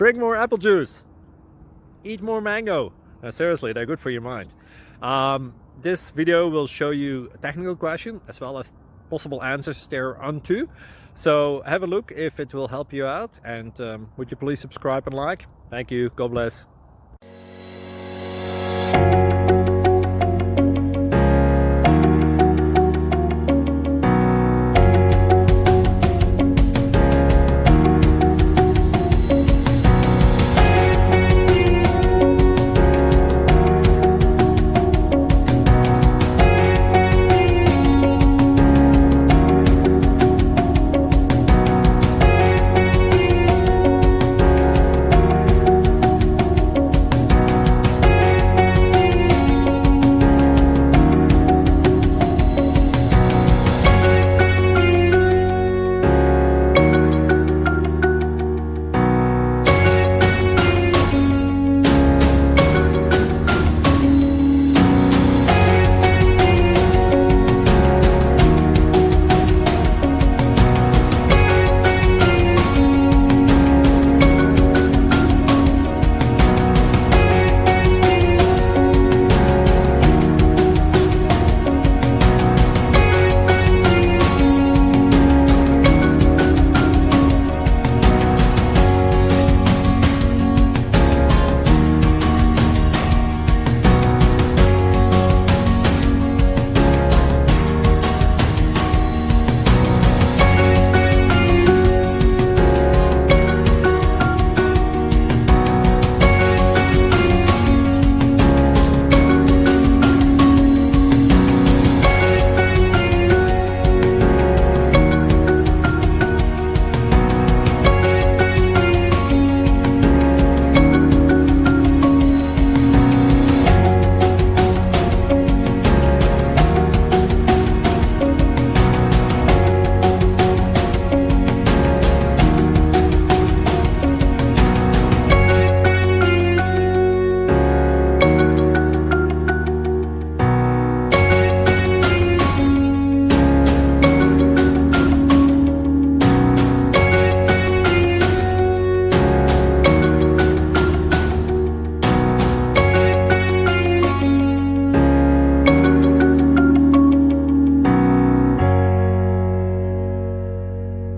Drink more apple juice. Eat more mango. No, seriously, they're good for your mind. This video will show you a technical question as well as possible answers thereunto. So have a look if it will help you out, and would you please subscribe and like? Thank you. God bless.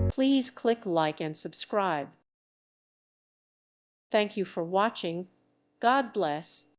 Please click like and subscribe. Thank you for watching. God bless.